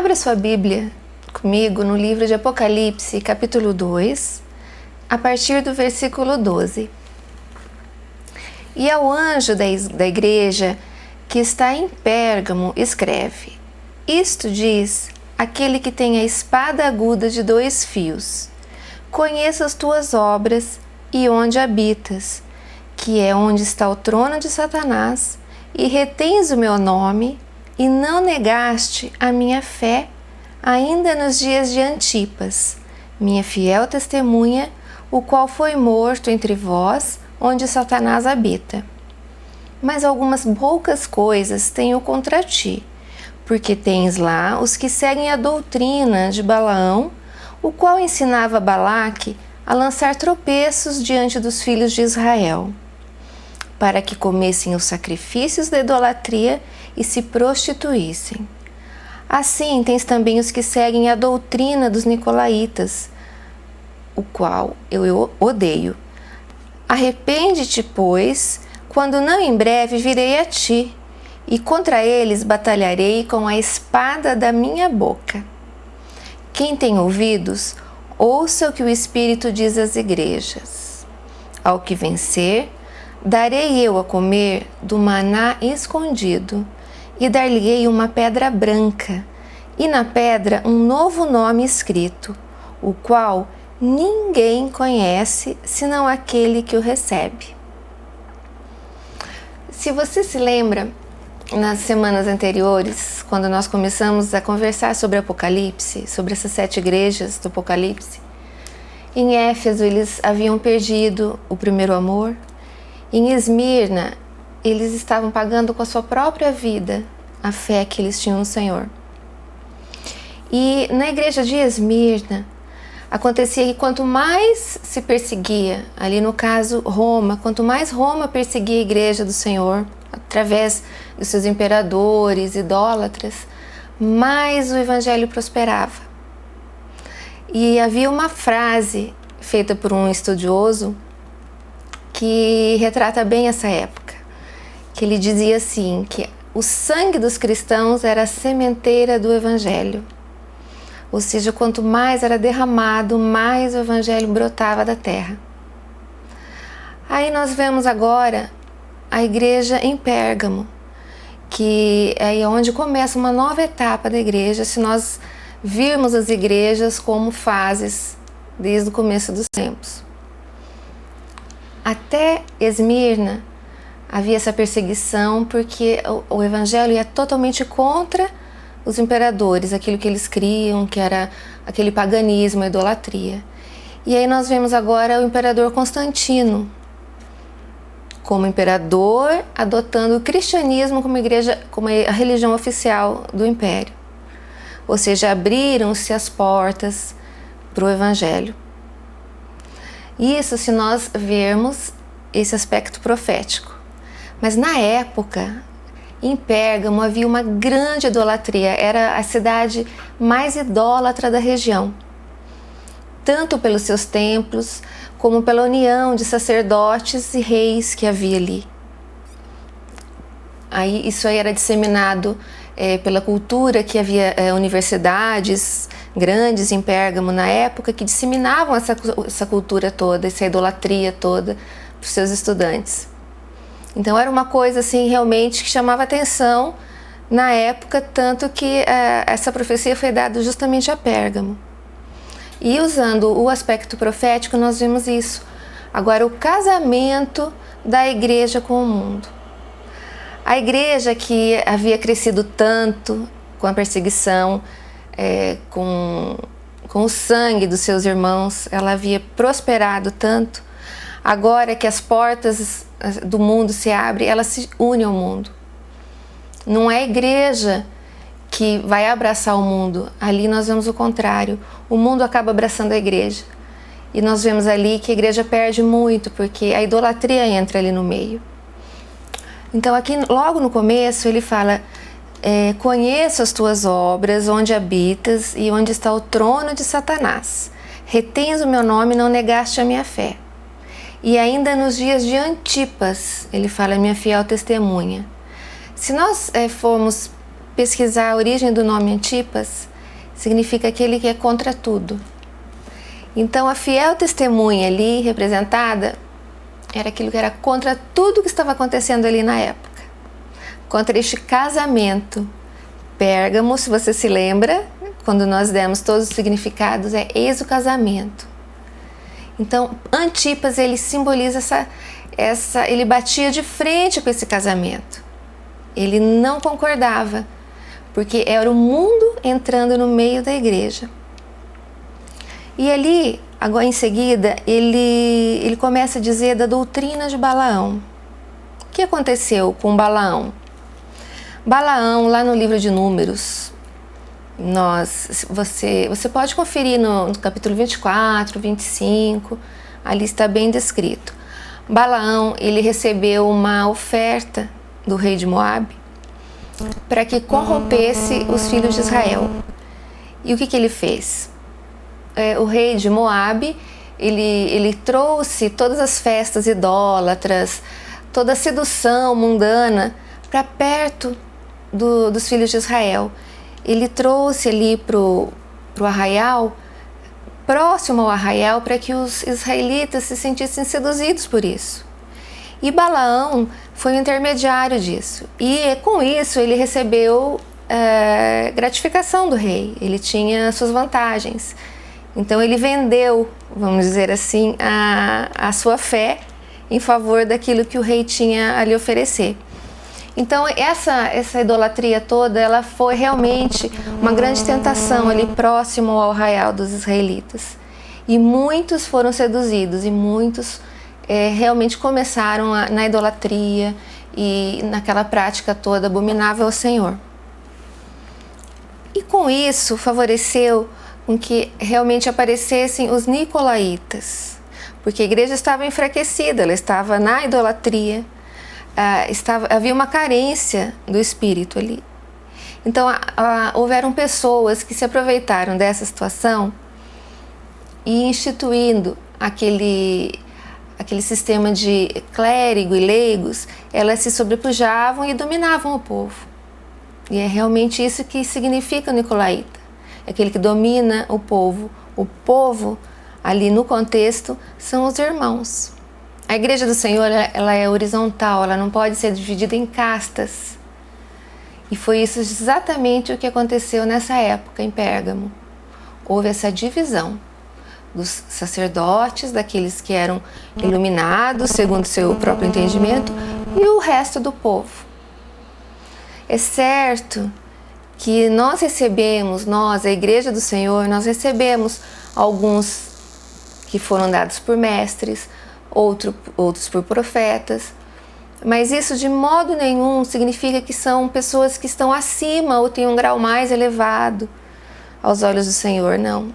Abra sua Bíblia comigo no livro de Apocalipse, capítulo 2, a partir do versículo 12. E ao anjo da igreja que está em Pérgamo, escreve: Isto diz aquele que tem a espada aguda de 2 fios. Conheço as tuas obras e onde habitas, que é onde está o trono de Satanás, e retens o meu nome, e não negaste a minha fé, ainda nos dias de Antipas, minha fiel testemunha, o qual foi morto entre vós, onde Satanás habita. Mas algumas poucas coisas tenho contra ti, porque tens lá os que seguem a doutrina de Balaão, o qual ensinava Balaque a lançar tropeços diante dos filhos de Israel, para que comessem os sacrifícios da idolatria e se prostituíssem. Assim tens também os que seguem a doutrina dos nicolaítas, o qual eu odeio. Arrepende-te, pois, quando não em breve virei a ti, e contra eles batalharei com a espada da minha boca. Quem tem ouvidos, ouça o que o Espírito diz às igrejas. Ao que vencer, darei eu a comer do maná escondido, e dar-lhe-ei uma pedra branca, e na pedra um novo nome escrito, o qual ninguém conhece, senão aquele que o recebe. Se você se lembra, nas semanas anteriores, quando nós começamos a conversar sobre Apocalipse, sobre essas 7 igrejas do Apocalipse, em Éfeso eles haviam perdido o primeiro amor. Em Esmirna, eles estavam pagando com a sua própria vida a fé que eles tinham no Senhor. E na igreja de Esmirna, acontecia que quanto mais se perseguia, ali no caso Roma, quanto mais Roma perseguia a igreja do Senhor, através dos seus imperadores, idólatras, mais o evangelho prosperava. E havia uma frase feita por um estudioso que retrata bem essa época, que ele dizia assim, que o sangue dos cristãos era a sementeira do evangelho. Ou seja, quanto mais era derramado, mais o evangelho brotava da terra. Aí nós vemos agora a igreja em Pérgamo, que é onde começa uma nova etapa da igreja, se nós virmos as igrejas como fases desde o começo dos tempos. Até Esmirna havia essa perseguição porque o evangelho ia totalmente contra os imperadores, aquilo que eles criam, que era aquele paganismo, a idolatria. E aí nós vemos agora o imperador Constantino como imperador, adotando o cristianismo como a religião oficial do império. Ou seja, abriram-se as portas para o evangelho. Isso se nós vermos esse aspecto profético. Mas na época, em Pérgamo havia uma grande idolatria, era a cidade mais idólatra da região, tanto pelos seus templos, como pela união de sacerdotes e reis que havia ali. Isso aí era disseminado pela cultura, que havia universidades grandes em Pérgamo na época, que disseminavam essa cultura toda, essa idolatria toda para os seus estudantes. Então era uma coisa assim realmente que chamava atenção na época, tanto que essa profecia foi dada justamente a Pérgamo. E usando o aspecto profético nós vimos isso. Agora o casamento da igreja com o mundo. A igreja que havia crescido tanto com a perseguição, com o sangue dos seus irmãos, ela havia prosperado tanto. Agora que as portas do mundo se abrem, ela se une ao mundo. Não é a igreja que vai abraçar o mundo, ali nós vemos o contrário. O mundo acaba abraçando a igreja. E nós vemos ali que a igreja perde muito, porque a idolatria entra ali no meio. Então aqui logo no começo ele fala: conheço as tuas obras, onde habitas e onde está o trono de Satanás. Retens o meu nome e não negaste a minha fé. E ainda nos dias de Antipas, ele fala: minha fiel testemunha. Se nós formos pesquisar a origem do nome Antipas, significa aquele que é contra tudo. Então a fiel testemunha ali representada era aquilo que era contra tudo que estava acontecendo ali na época. Contra este casamento. Pérgamo, se você se lembra, quando nós demos todos os significados, eis o casamento. Então, Antipas, ele simboliza ele batia de frente com esse casamento. Ele não concordava, porque era o mundo entrando no meio da igreja. E ali, agora em seguida, ele começa a dizer da doutrina de Balaão. O que aconteceu com Balaão? Balaão, lá no livro de Números, você pode conferir no capítulo 24, 25, ali está bem descrito. Balaão, ele recebeu uma oferta do rei de Moabe para que corrompesse os filhos de Israel. E o que ele fez? O rei de Moabe, ele trouxe todas as festas idólatras, toda a sedução mundana para perto dos filhos de Israel. Ele trouxe ali para o arraial, próximo ao arraial, para que os israelitas se sentissem seduzidos por isso. E Balaão foi o intermediário disso. E com isso ele recebeu gratificação do rei. Ele tinha suas vantagens. Então ele vendeu, vamos dizer assim, a sua fé em favor daquilo que o rei tinha a lhe oferecer. Então essa idolatria toda, ela foi realmente uma grande tentação ali próximo ao arraial dos israelitas. E muitos foram seduzidos e muitos realmente começaram na idolatria e naquela prática toda abominável ao Senhor. E com isso favoreceu com que realmente aparecessem os nicolaítas, porque a igreja estava enfraquecida, ela estava na idolatria. Havia uma carência do Espírito ali. Então houveram pessoas que se aproveitaram dessa situação e instituindo aquele sistema de clérigo e leigos, elas se sobrepujavam e dominavam o povo. E é realmente isso que significa o nicolaíta. É aquele que domina o povo. O povo, ali no contexto, são os irmãos. A igreja do Senhor, ela é horizontal, ela não pode ser dividida em castas. E foi isso exatamente o que aconteceu nessa época em Pérgamo. Houve essa divisão dos sacerdotes, daqueles que eram iluminados segundo seu próprio entendimento, e o resto do povo. É certo que nós, a igreja do Senhor, nós recebemos alguns que foram dados por mestres, outros por profetas, mas isso de modo nenhum significa que são pessoas que estão acima ou têm um grau mais elevado aos olhos do Senhor, não.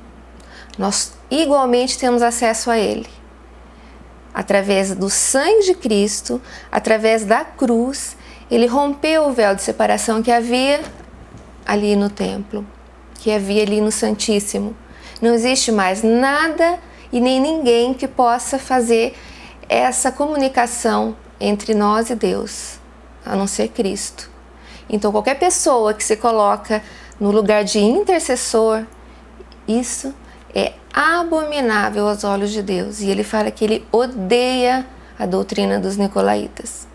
Nós igualmente temos acesso a Ele, através do sangue de Cristo, através da cruz. Ele rompeu o véu de separação que havia ali no templo, que havia ali no Santíssimo. Não existe mais nada e nem ninguém que possa fazer essa comunicação entre nós e Deus, a não ser Cristo. Então qualquer pessoa que se coloca no lugar de intercessor, isso é abominável aos olhos de Deus. E ele fala que ele odeia a doutrina dos nicolaítas.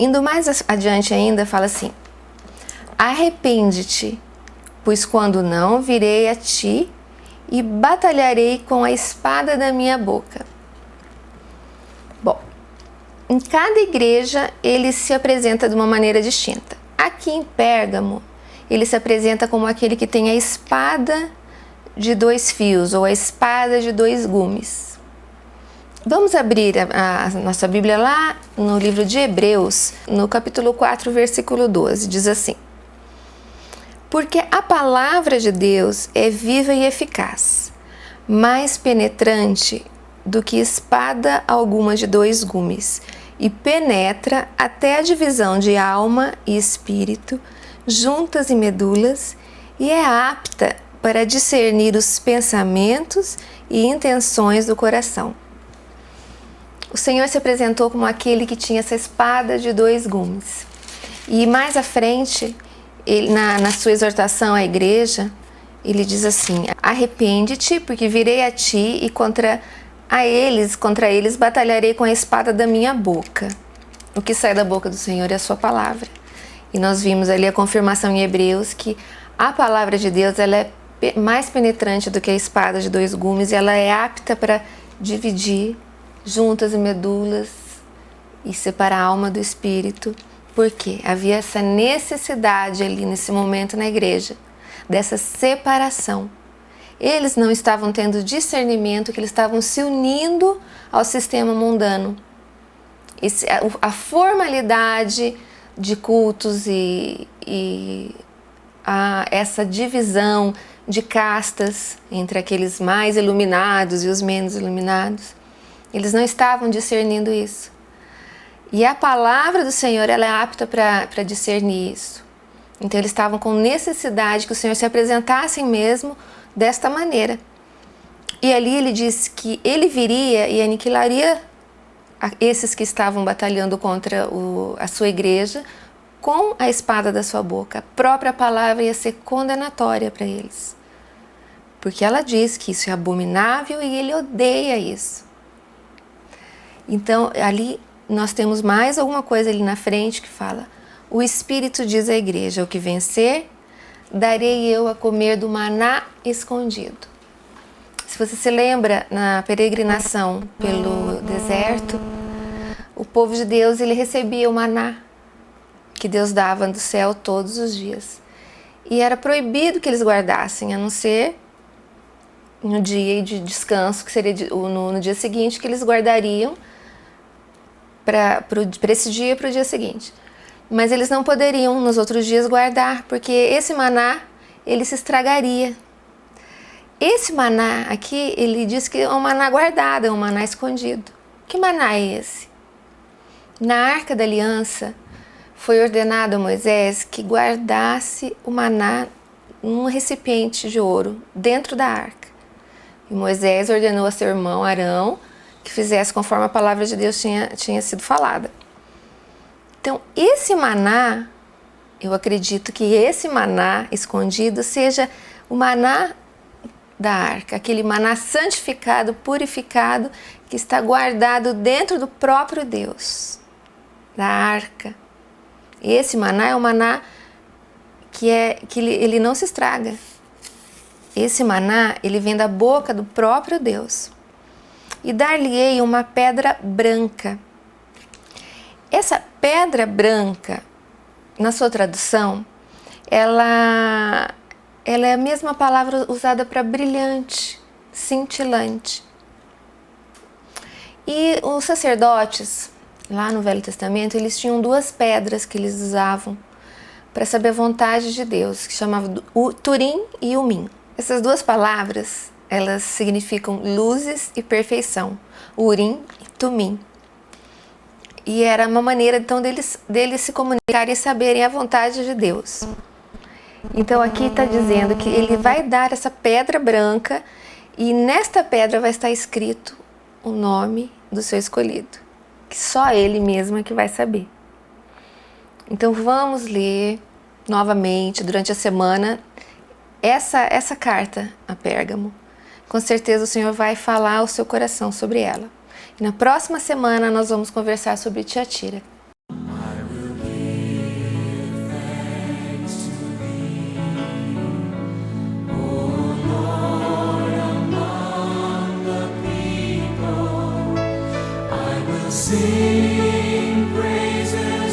Indo mais adiante ainda, fala assim: arrepende-te, pois quando não, virei a ti e batalharei com a espada da minha boca. Bom, em cada igreja ele se apresenta de uma maneira distinta. Aqui em Pérgamo, ele se apresenta como aquele que tem a espada de 2 fios, ou a espada de 2 gumes. Vamos abrir a nossa Bíblia lá no livro de Hebreus, no capítulo 4, versículo 12, diz assim: porque a palavra de Deus é viva e eficaz, mais penetrante do que espada alguma de 2 gumes, e penetra até a divisão de alma e espírito, juntas e medulas, e é apta para discernir os pensamentos e intenções do coração. O Senhor se apresentou como aquele que tinha essa espada de 2 gumes. E mais à frente, ele, na sua exortação à igreja, ele diz assim: arrepende-te, porque virei a ti e contra eles batalharei com a espada da minha boca. O que sai da boca do Senhor é a sua palavra. E nós vimos ali a confirmação em Hebreus que a palavra de Deus, ela é mais penetrante do que a espada de dois gumes, e ela é apta para dividir juntas e medulas e separar a alma do espírito. Porque havia essa necessidade ali nesse momento na igreja, dessa separação. Eles não estavam tendo discernimento, que eles estavam se unindo ao sistema mundano. A formalidade de cultos e essa divisão de castas entre aqueles mais iluminados e os menos iluminados, eles não estavam discernindo isso. E a palavra do Senhor, ela é apta para discernir isso. Então eles estavam com necessidade que o Senhor se apresentasse mesmo desta maneira. E ali ele disse que ele viria e aniquilaria esses que estavam batalhando contra a sua igreja com a espada da sua boca. A própria palavra ia ser condenatória para eles. Porque ela diz que isso é abominável e ele odeia isso. Então ali nós temos mais alguma coisa ali na frente que fala: o Espírito diz à igreja: o que vencer, darei eu a comer do maná escondido. Se você se lembra, na peregrinação pelo deserto, o povo de Deus, ele recebia o maná que Deus dava do céu todos os dias. E era proibido que eles guardassem, a não ser no dia de descanso, que seria no dia seguinte, que eles guardariam para esse dia e para o dia seguinte. Mas eles não poderiam nos outros dias guardar, porque esse maná, ele se estragaria. Esse maná aqui, ele diz que é um maná guardado, é um maná escondido. Que maná é esse? Na Arca da Aliança, foi ordenado a Moisés que guardasse o maná num recipiente de ouro, dentro da arca. E Moisés ordenou a seu irmão Arão que fizesse conforme a palavra de Deus tinha sido falada. Então, esse maná, eu acredito que esse maná escondido seja o maná da arca, aquele maná santificado, purificado, que está guardado dentro do próprio Deus, da arca. E esse maná é um maná que ele não se estraga. Esse maná, ele vem da boca do próprio Deus. E dar-lhe-ei uma pedra branca. Essa pedra branca, na sua tradução, ela é a mesma palavra usada para brilhante, cintilante. E os sacerdotes, lá no Velho Testamento, eles tinham duas pedras que eles usavam para saber a vontade de Deus, que chamavam o Turim e Umim. Essas duas palavras, elas significam luzes e perfeição, Urim e Tumim. E era uma maneira, então, deles se comunicarem e saberem a vontade de Deus. Então, aqui está dizendo que ele vai dar essa pedra branca e nesta pedra vai estar escrito o nome do seu escolhido, que só ele mesmo é que vai saber. Então, vamos ler novamente, durante a semana, essa carta a Pérgamo. Com certeza o Senhor vai falar ao seu coração sobre ela. E na próxima semana nós vamos conversar sobre Tiatira. Sing praises